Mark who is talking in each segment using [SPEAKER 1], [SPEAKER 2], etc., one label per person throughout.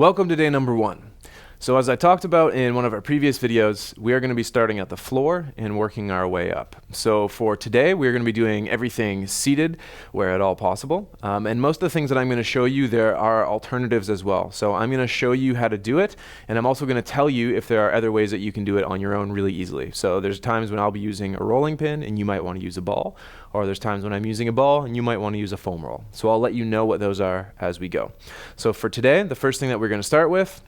[SPEAKER 1] Welcome to day number 1. So as I talked about in one of our previous videos, we are going to be starting at the floor and working our way up. So for today, we're going to be doing everything seated where at all possible. And most of the things that I'm going to show you, there are alternatives as well. So I'm going to show you how to do it, and I'm also going to tell you if there are other ways that you can do it on your own really easily. So there's times when I'll be using a rolling pin and you might want to use a ball, or there's times when I'm using a ball and you might want to use a foam roll. So I'll let you know what those are as we go. So for today, the first thing that we're going to start with,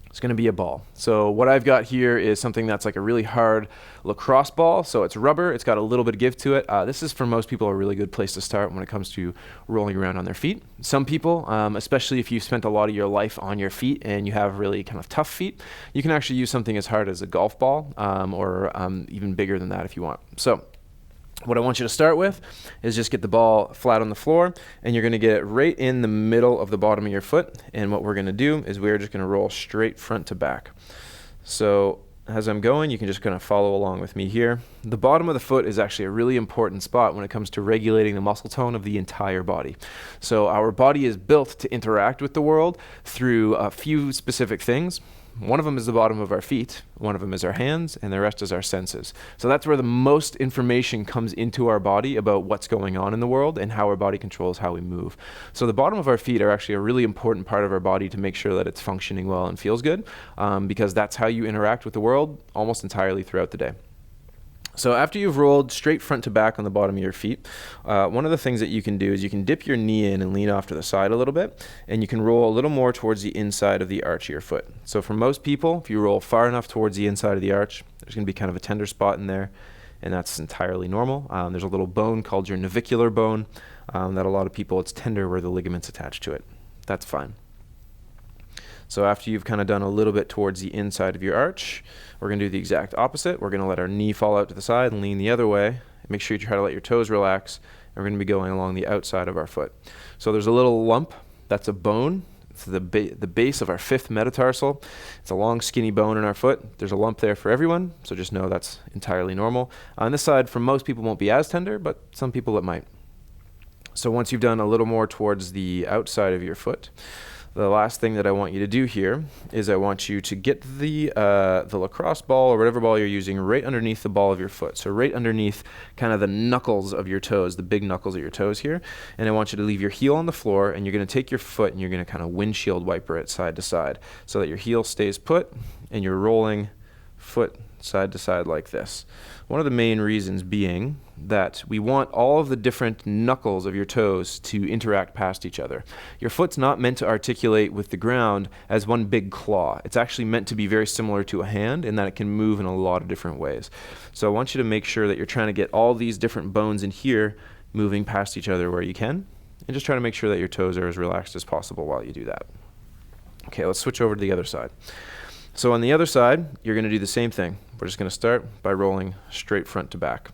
[SPEAKER 1] it's going to be a ball. So what I've got here is something that's like a really hard lacrosse ball. So it's rubber. It's got a little bit of give to it. This is for most people a really good place to start when it comes to rolling around on their feet. Some people, especially if you've spent a lot of your life on your feet and you have really kind of tough feet, you can actually use something as hard as a golf ball or even bigger than that if you want. So what I want you to start with is just get the ball flat on the floor, and you're going to get it right in the middle of the bottom of your foot. And what we're going to do is we're just going to roll straight front to back. So as I'm going, you can just kind of follow along with me here. The bottom of the foot is actually a really important spot when it comes to regulating the muscle tone of the entire body. So our body is built to interact with the world through a few specific things. One of them is the bottom of our feet, one of them is our hands, and the rest is our senses. So that's where the most information comes into our body about what's going on in the world and how our body controls how we move. So the bottom of our feet are actually a really important part of our body to make sure that it's functioning well and feels good, because that's how you interact with the world almost entirely throughout the day. So after you've rolled straight front to back on the bottom of your feet, one of the things that you can do is you can dip your knee in and lean off to the side a little bit, and you can roll a little more towards the inside of the arch of your foot. So for most people, if you roll far enough towards the inside of the arch, there's going to be kind of a tender spot in there, and that's entirely normal. There's a little bone called your navicular bone that a lot of people, it's tender where the ligaments attached to it. That's fine. So after you've kind of done a little bit towards the inside of your arch, we're going to do the exact opposite. We're going to let our knee fall out to the side and lean the other way. Make sure you try to let your toes relax. And we're going to be going along the outside of our foot. So there's a little lump. That's a bone. It's the base of our fifth metatarsal. It's a long, skinny bone in our foot. There's a lump there for everyone, so just know that's entirely normal. On this side, for most people, won't be as tender, but some people it might. So once you've done a little more towards the outside of your foot, the last thing that I want you to do here is I want you to get the lacrosse ball or whatever ball you're using right underneath the ball of your foot. So right underneath kind of the knuckles of your toes, the big knuckles of your toes here. And I want you to leave your heel on the floor, and you're going to take your foot and you're going to kind of windshield wiper it side to side so that your heel stays put and you're rolling foot side to side like this. One of the main reasons being that we want all of the different knuckles of your toes to interact past each other. Your foot's not meant to articulate with the ground as one big claw. It's actually meant to be very similar to a hand in that it can move in a lot of different ways. So I want you to make sure that you're trying to get all these different bones in here moving past each other where you can, and just try to make sure that your toes are as relaxed as possible while you do that. Okay, let's switch over to the other side. So on the other side, you're going to do the same thing. We're just going to start by rolling straight front to back.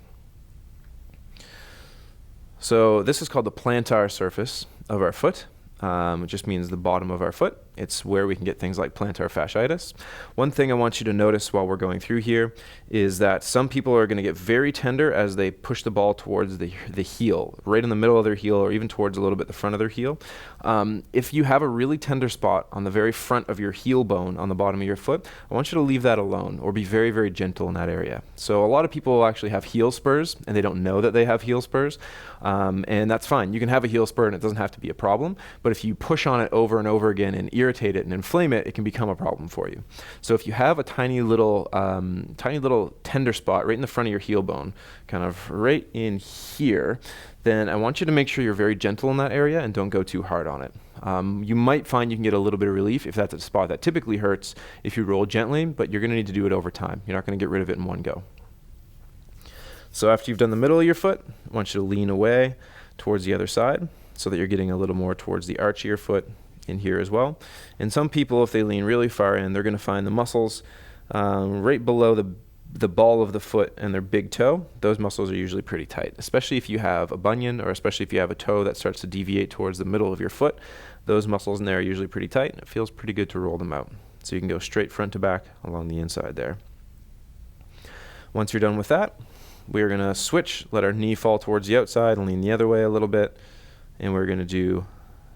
[SPEAKER 1] So this is called the plantar surface of our foot. It just means the bottom of our foot. It's where we can get things like plantar fasciitis. One thing I want you to notice while we're going through here is that some people are going to get very tender as they push the ball towards the heel, right in the middle of their heel, or even towards a little bit the front of their heel. If you have a really tender spot on the very front of your heel bone on the bottom of your foot, I want you to leave that alone or be very, very gentle in that area. So a lot of people will actually have heel spurs and they don't know that they have heel spurs. And that's fine. You can have a heel spur and it doesn't have to be a problem. But if you push on it over and over again and irritate it and inflame it, it can become a problem for you. So if you have a tiny little tender spot right in the front of your heel bone, kind of right in here, then I want you to make sure you're very gentle in that area and don't go too hard on it. You might find you can get a little bit of relief if that's a spot that typically hurts if you roll gently, but you're going to need to do it over time. You're not going to get rid of it in one go. So after you've done the middle of your foot, I want you to lean away towards the other side so that you're getting a little more towards the arch of your foot in here as well. And some people, if they lean really far in, they're going to find the muscles right below the ball of the foot and their big toe. Those muscles are usually pretty tight, especially if you have a bunion or especially if you have a toe that starts to deviate towards the middle of your foot. Those muscles in there are usually pretty tight, and it feels pretty good to roll them out. So you can go straight front to back along the inside there. Once you're done with that, we're going to switch, let our knee fall towards the outside and lean the other way a little bit, and we're going to do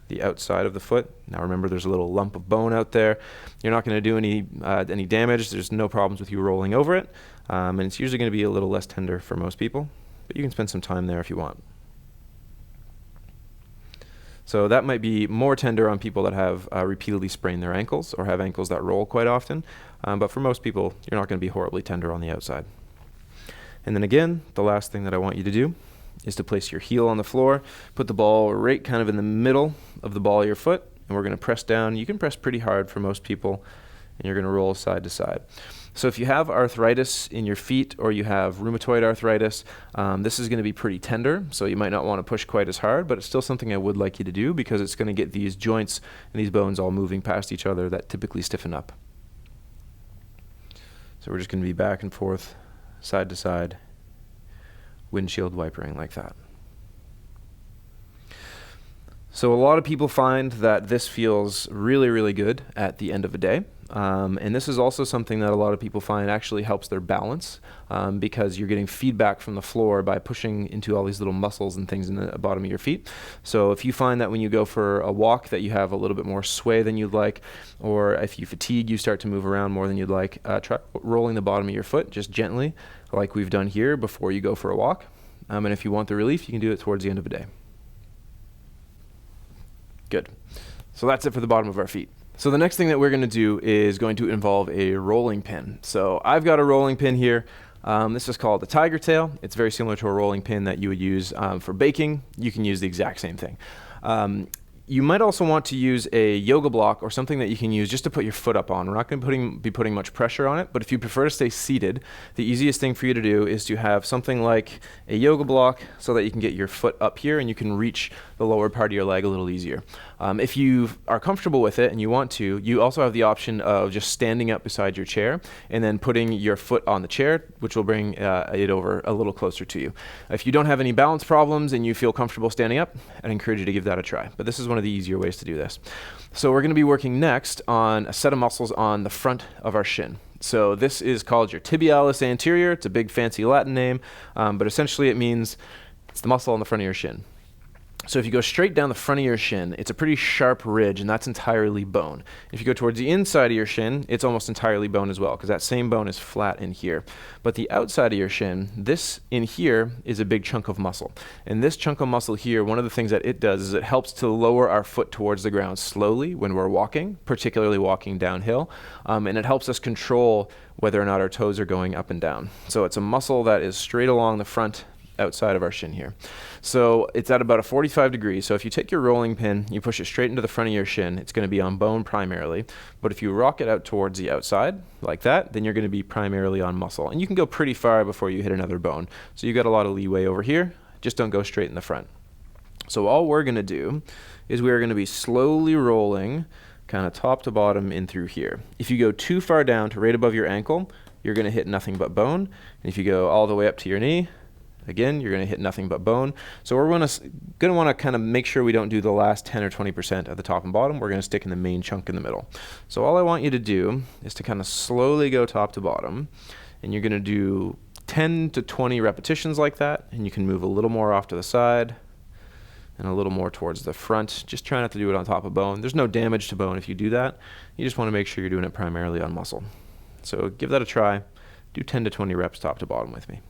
[SPEAKER 1] the outside of the foot. Now remember, there's a little lump of bone out there. You're not going to do any damage. There's no problems with you rolling over it. And it's usually going to be a little less tender for most people, but you can spend some time there if you want. So that might be more tender on people that have repeatedly sprained their ankles or have ankles that roll quite often. But for most people, you're not going to be horribly tender on the outside. And then again, the last thing that I want you to do is to place your heel on the floor, put the ball right kind of in the middle of the ball of your foot, and we're going to press down. You can press pretty hard for most people, and you're going to roll side to side. So if you have arthritis in your feet or you have rheumatoid arthritis, this is going to be pretty tender, so you might not want to push quite as hard, but it's still something I would like you to do because it's going to get these joints and these bones all moving past each other that typically stiffen up. So we're just going to be back and forth, side to side, windshield wipering like that. So a lot of people find that this feels really, really good at the end of a day. And this is also something that a lot of people find actually helps their balance because you're getting feedback from the floor by pushing into all these little muscles and things in the bottom of your feet. So if you find that when you go for a walk that you have a little bit more sway than you'd like, or if you fatigue, you start to move around more than you'd like, try rolling the bottom of your foot just gently like we've done here before you go for a walk. And if you want the relief, you can do it towards the end of the day. Good. So that's it for the bottom of our feet. So the next thing that we're going to do is going to involve a rolling pin. So I've got a rolling pin here. This is called a tiger tail. It's very similar to a rolling pin that you would use for baking. You can use the exact same thing. You might also want to use a yoga block or something that you can use just to put your foot up on. We're not going to be putting much pressure on it, but if you prefer to stay seated, the easiest thing for you to do is to have something like a yoga block so that you can get your foot up here and you can reach the lower part of your leg a little easier. If you are comfortable with it and you want to, you also have the option of just standing up beside your chair and then putting your foot on the chair, which will bring it over a little closer to you. If you don't have any balance problems and you feel comfortable standing up, I'd encourage you to give that a try. But this is one of the easier ways to do this. So we're going to be working next on a set of muscles on the front of our shin. So this is called your tibialis anterior. It's a big fancy Latin name, but essentially it means it's the muscle on the front of your shin. So if you go straight down the front of your shin, it's a pretty sharp ridge, and that's entirely bone. If you go towards the inside of your shin, it's almost entirely bone as well, because that same bone is flat in here. But the outside of your shin, this in here is a big chunk of muscle. And this chunk of muscle here, one of the things that it does is it helps to lower our foot towards the ground slowly when we're walking, particularly walking downhill. And it helps us control whether or not our toes are going up and down. So it's a muscle that is straight along the front outside of our shin here. So it's at about a 45 degrees. So if you take your rolling pin, you push it straight into the front of your shin, it's going to be on bone primarily. But if you rock it out towards the outside like that, then you're going to be primarily on muscle. And you can go pretty far before you hit another bone. So you've got a lot of leeway over here. Just don't go straight in the front. So all we're going to do is we're going to be slowly rolling kind of top to bottom in through here. If you go too far down to right above your ankle, you're going to hit nothing but bone. And if you go all the way up to your knee, again, you're going to hit nothing but bone. So we're going to want to kind of make sure we don't do the last 10 or 20% at the top and bottom. We're going to stick in the main chunk in the middle. So all I want you to do is to kind of slowly go top to bottom. And you're going to do 10 to 20 repetitions like that. And you can move a little more off to the side and a little more towards the front. Just try not to do it on top of bone. There's no damage to bone if you do that. You just want to make sure you're doing it primarily on muscle. So give that a try. Do 10 to 20 reps top to bottom with me.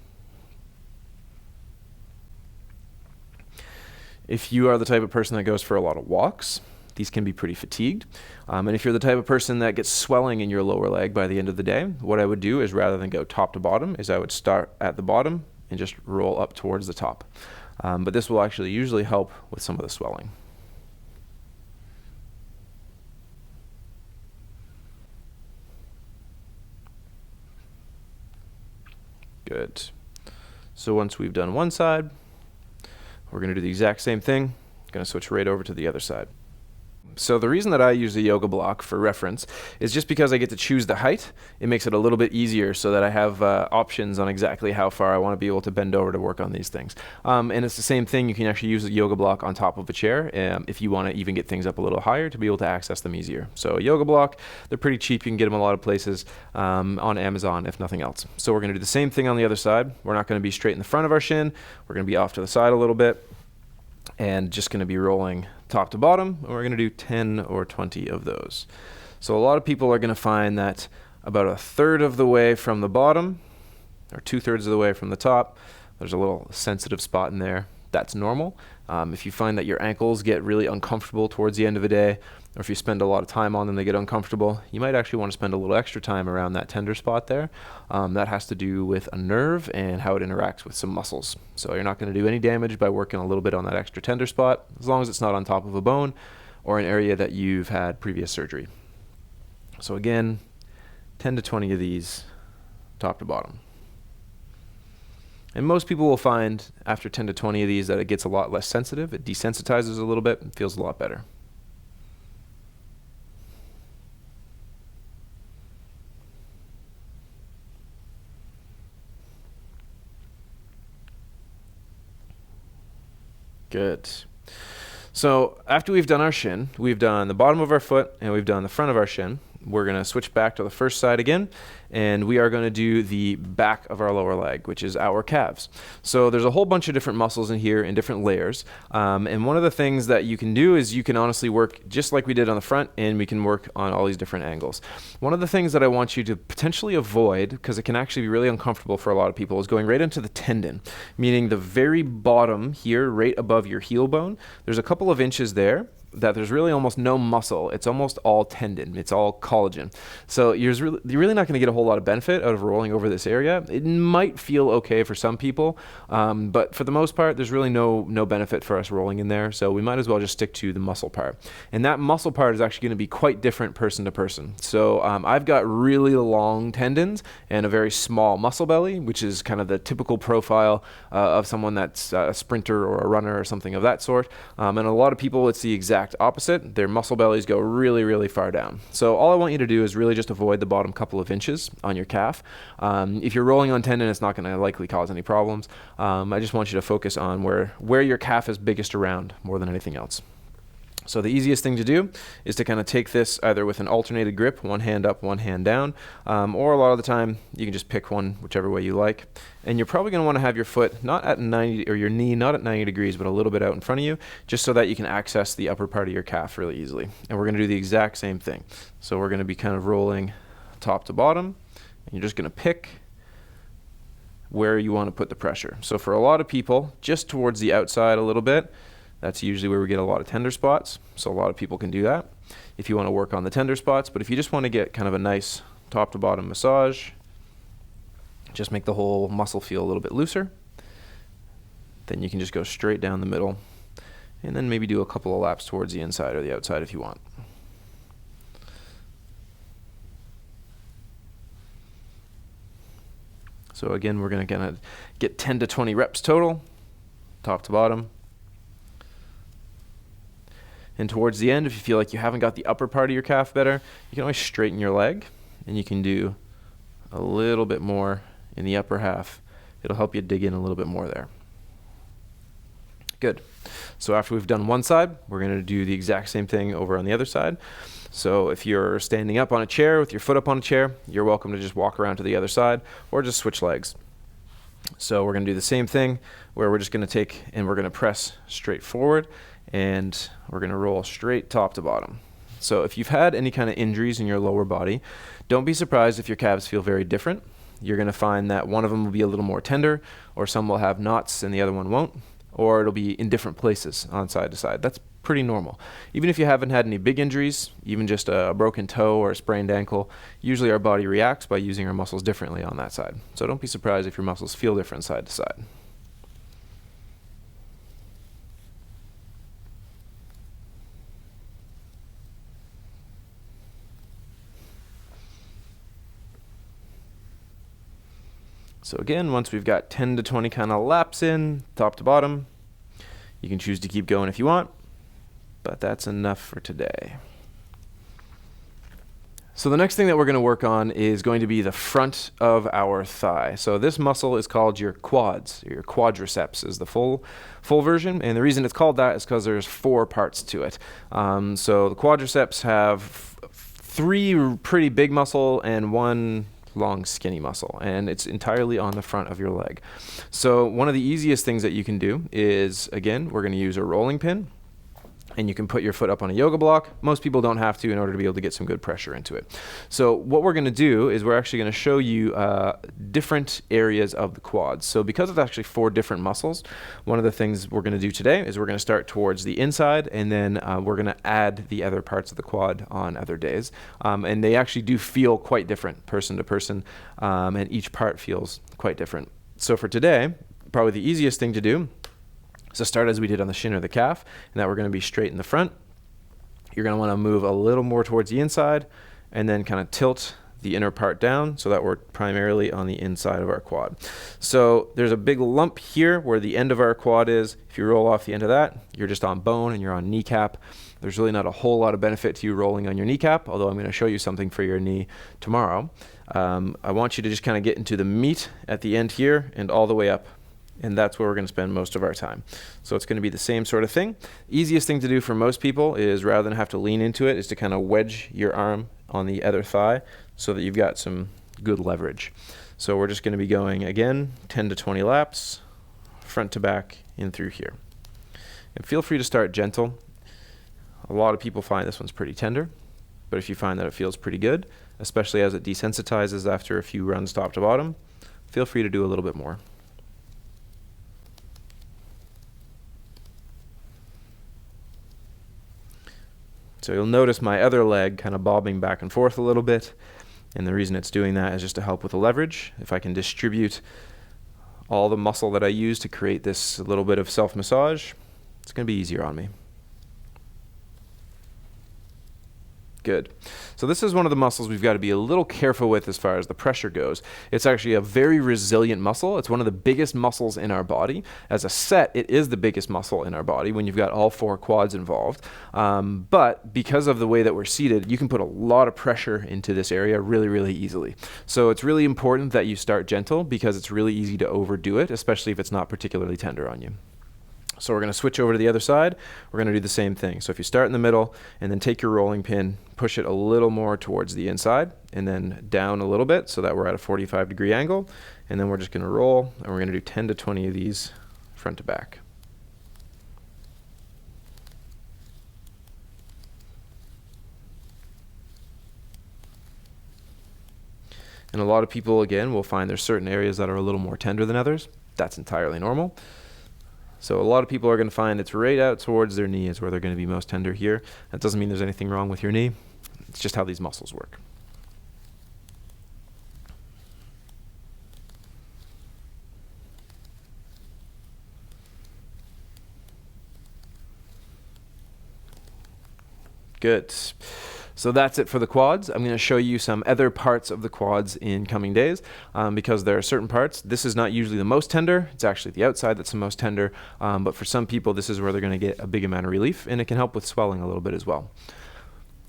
[SPEAKER 1] If you are the type of person that goes for a lot of walks, these can be pretty fatigued. And if you're the type of person that gets swelling in your lower leg by the end of the day, what I would do is rather than go top to bottom, is I would start at the bottom and just roll up towards the top. But this will actually usually help with some of the swelling. Good. So once we've done one side, we're going to do the exact same thing. Going to switch right over to the other side. So the reason that I use a yoga block for reference is just because I get to choose the height. It makes it a little bit easier so that I have options on exactly how far I want to be able to bend over to work on these things. And it's the same thing. You can actually use a yoga block on top of a chair if you want to even get things up a little higher to be able to access them easier. So a yoga block, they're pretty cheap. You can get them a lot of places on Amazon, if nothing else. So we're going to do the same thing on the other side. We're not going to be straight in the front of our shin. We're going to be off to the side a little bit and just going to be rolling top to bottom, and we're going to do 10 or 20 of those. So a lot of people are going to find that about a third of the way from the bottom, or 2/3 of the way from the top, there's a little sensitive spot in there. That's normal. If you find that your ankles get really uncomfortable towards the end of the day, or if you spend a lot of time on them, they get uncomfortable, you might actually want to spend a little extra time around that tender spot there. That has to do with a nerve and how it interacts with some muscles. So you're not going to do any damage by working a little bit on that extra tender spot, as long as it's not on top of a bone or an area that you've had previous surgery. So again, 10 to 20 of these, top to bottom. And most people will find after 10 to 20 of these that it gets a lot less sensitive. It desensitizes a little bit and feels a lot better. Good. So after we've done our shin, we've done the bottom of our foot and we've done the front of our shin. We're going to switch back to the first side again, and we are going to do the back of our lower leg, which is our calves. So there's a whole bunch of different muscles in here in different layers, and one of the things that you can do is you can honestly work just like we did on the front, and we can work on all these different angles. One of the things that I want you to potentially avoid, because it can actually be really uncomfortable for a lot of people, is going right into the tendon, meaning the very bottom here, right above your heel bone. There's a couple of inches there that there's really almost no muscle. It's almost all tendon. It's all collagen. So you're really not going to get a whole lot of benefit out of rolling over this area. It might feel okay for some people, but for the most part, there's really no benefit for us rolling in there. So we might as well just stick to the muscle part. And that muscle part is actually going to be quite different person to person. So I've got really long tendons and a very small muscle belly, which is kind of the typical profile of someone that's a sprinter or a runner or something of that sort. And a lot of people, it's the exact opposite. Their muscle bellies go really far down. So all I want you to do is really just avoid the bottom couple of inches on your calf. If you're rolling on tendon, it's not going to likely cause any problems. I just want you to focus on where your calf is biggest around more than anything else. So the easiest thing to do is to kind of take this either with an alternated grip, one hand up, one hand down, or a lot of the time you can just pick one whichever way you like. And you're probably going to want to have your foot not at 90, or your knee not at 90 degrees, but a little bit out in front of you, just so that you can access the upper part of your calf really easily. And we're going to do the exact same thing. So we're going to be kind of rolling top to bottom, and you're just going to pick where you want to put the pressure. So for a lot of people, just towards the outside a little bit, that's usually where we get a lot of tender spots, so a lot of people can do that if you want to work on the tender spots. But if you just want to get kind of a nice top to bottom massage, just make the whole muscle feel a little bit looser, then you can just go straight down the middle and then maybe do a couple of laps towards the inside or the outside if you want. So again, we're going to get 10 to 20 reps total, top to bottom. And towards the end, if you feel like you haven't got the upper part of your calf better, you can always straighten your leg, and you can do a little bit more in the upper half. It'll help you dig in a little bit more there. Good. So after we've done one side, we're going to do the exact same thing over on the other side. So if you're standing up on a chair with your foot up on a chair, you're welcome to just walk around to the other side or just switch legs. So we're going to do the same thing where we're just going to take and we're going to press straight forward, and we're going to roll straight top to bottom. So if you've had any kind of injuries in your lower body, don't be surprised if your calves feel very different. You're going to find that one of them will be a little more tender, or some will have knots and the other one won't, or it'll be in different places on side to side. That's pretty normal. Even if you haven't had any big injuries, even just a broken toe or a sprained ankle, usually our body reacts by using our muscles differently on that side. So don't be surprised if your muscles feel different side to side. So again, once we've got 10 to 20 kind of laps in, top to bottom, you can choose to keep going if you want, but that's enough for today. So the next thing that we're going to work on is going to be the front of our thigh. So this muscle is called your quads, or your quadriceps is the full version, and the reason it's called that is because there's 4 parts to it. So the quadriceps have 3 pretty big muscle and 1 long skinny muscle, and it's entirely on the front of your leg. So one of the easiest things that you can do is, again, we're going to use a rolling pin. and you can put your foot up on a yoga block. Most people don't have to in order to be able to get some good pressure into it. So what we're going to do is we're actually going to show you different areas of the quads. So because it's actually 4 different muscles, one of the things we're going to do today is we're going to start towards the inside, and then we're going to add the other parts of the quad on other days. And they actually do feel quite different person to person, and each part feels quite different. So for today, probably the easiest thing to do, so start as we did on the shin or the calf, and that we're going to be straight in the front. You're going to want to move a little more towards the inside, and then kind of tilt the inner part down so that we're primarily on the inside of our quad. So there's a big lump here where the end of our quad is. If you roll off the end of that, you're just on bone and you're on kneecap. There's really not a whole lot of benefit to you rolling on your kneecap, although I'm going to show you something for your knee tomorrow. I want you to just kind of get into the meat at the end here and all the way up. And that's where we're going to spend most of our time. So it's going to be the same sort of thing. Easiest thing to do for most people is, rather than have to lean into it, is to kind of wedge your arm on the other thigh so that you've got some good leverage. So we're just going to be going, again, 10 to 20 laps, front to back, in through here. And feel free to start gentle. A lot of people find this one's pretty tender, but if you find that it feels pretty good, especially as it desensitizes after a few runs top to bottom, feel free to do a little bit more. So you'll notice my other leg kind of bobbing back and forth a little bit. And the reason it's doing that is just to help with the leverage. If I can distribute all the muscle that I use to create this little bit of self-massage, it's going to be easier on me. Good. So this is one of the muscles we've got to be a little careful with as far as the pressure goes. It's actually a very resilient muscle. It's one of the biggest muscles in our body. As a set, it is the biggest muscle in our body when you've got all 4 quads involved. But because of the way that we're seated, you can put a lot of pressure into this area really, really easily. So it's really important that you start gentle, because it's really easy to overdo it, especially if it's not particularly tender on you. So we're going to switch over to the other side. We're going to do the same thing. So if you start in the middle and then take your rolling pin, push it a little more towards the inside and then down a little bit so that we're at a 45-degree angle. And then we're just going to roll, and we're going to do 10 to 20 of these front to back. And a lot of people, again, will find there's certain areas that are a little more tender than others. That's entirely normal. So a lot of people are going to find it's right out towards their knee is where they're going to be most tender here. That doesn't mean there's anything wrong with your knee. It's just how these muscles work. Good. So that's it for the quads. I'm going to show you some other parts of the quads in coming days, because there are certain parts. This is not usually the most tender. It's actually the outside that's the most tender. But for some people, this is where they're going to get a big amount of relief, and it can help with swelling a little bit as well.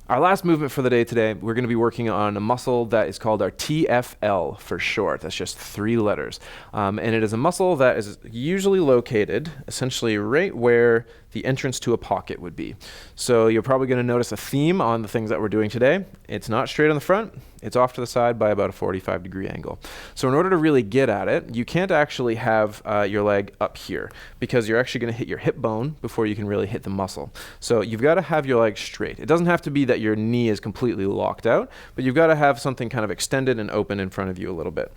[SPEAKER 1] Our last movement for the day today, we're going to be working on a muscle that is called our TFL for short. That's just 3 letters. And it is a muscle that is usually located essentially right where the entrance to a pocket would be. So you're probably going to notice a theme on the things that we're doing today. It's not straight on the front. It's off to the side by about a 45-degree angle. So in order to really get at it, you can't actually have your leg up here, because you're actually going to hit your hip bone before you can really hit the muscle. So you've got to have your leg straight. It doesn't have to be that your knee is completely locked out, but you've got to have something kind of extended and open in front of you a little bit.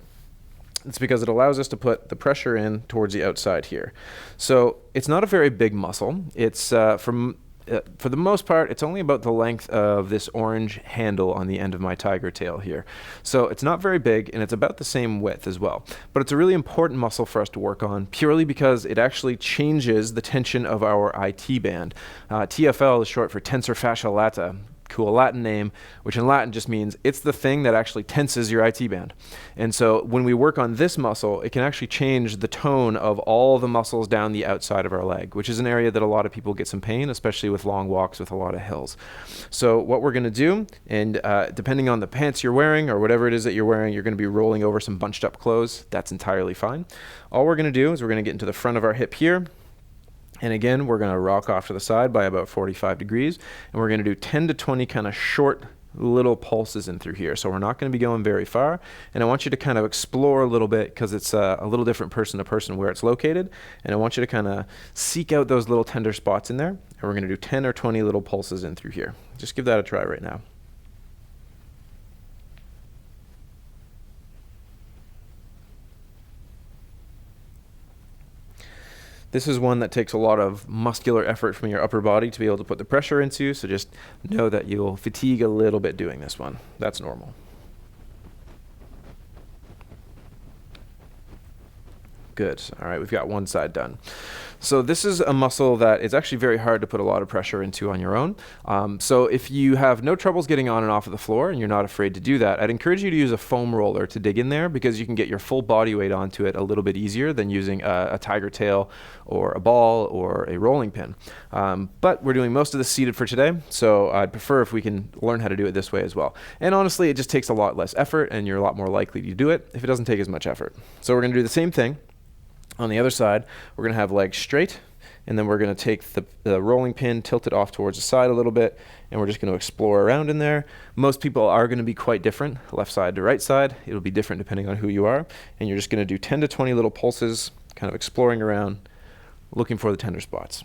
[SPEAKER 1] It's because it allows us to put the pressure in towards the outside here. So it's not a very big muscle. It's for the most part, it's only about the length of this orange handle on the end of my tiger tail here. So it's not very big, and it's about the same width as well. But it's a really important muscle for us to work on, purely because it actually changes the tension of our IT band. TFL is short for tensor fascia lata. Cool Latin name, which in Latin just means it's the thing that actually tenses your IT band. And so when we work on this muscle, it can actually change the tone of all the muscles down the outside of our leg, which is an area that a lot of people get some pain, especially with long walks with a lot of hills. So what we're going to do, and depending on the pants you're wearing or whatever it is that you're wearing, you're going to be rolling over some bunched up clothes. That's entirely fine. All we're going to do is we're going to get into the front of our hip here. And again, we're going to rock off to the side by about 45 degrees, and we're going to do 10 to 20 kind of short little pulses in through here. So we're not going to be going very far. And I want you to kind of explore a little bit because it's a little different person to person where it's located. And I want you to kind of seek out those little tender spots in there. And we're going to do 10 or 20 little pulses in through here. Just give that a try right now. This is one that takes a lot of muscular effort from your upper body to be able to put the pressure into, so just know that you'll fatigue a little bit doing this one. That's normal. Good. All right, we've got one side done. So this is a muscle that is actually very hard to put a lot of pressure into on your own. So if you have no troubles getting on and off of the floor and you're not afraid to do that, I'd encourage you to use a foam roller to dig in there because you can get your full body weight onto it a little bit easier than using a tiger tail or a ball or a rolling pin. But we're doing most of this seated for today, so I'd prefer if we can learn how to do it this way as well. And honestly, it just takes a lot less effort and you're a lot more likely to do it if it doesn't take as much effort. So we're going to do the same thing. On the other side, we're going to have legs straight, and then we're going to take the rolling pin, tilt it off towards the side a little bit, and we're just going to explore around in there. Most people are going to be quite different, left side to right side. It'll be different depending on who you are, and you're just going to do 10 to 20 little pulses, kind of exploring around, looking for the tender spots.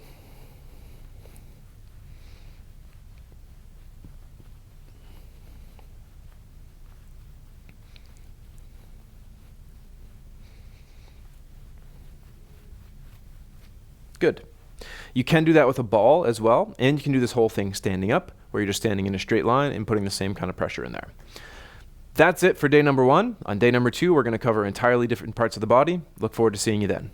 [SPEAKER 1] Good. You can do that with a ball as well, and you can do this whole thing standing up, where you're just standing in a straight line and putting the same kind of pressure in there. That's it for day number 1. On day number 2, we're going to cover entirely different parts of the body. Look forward to seeing you then.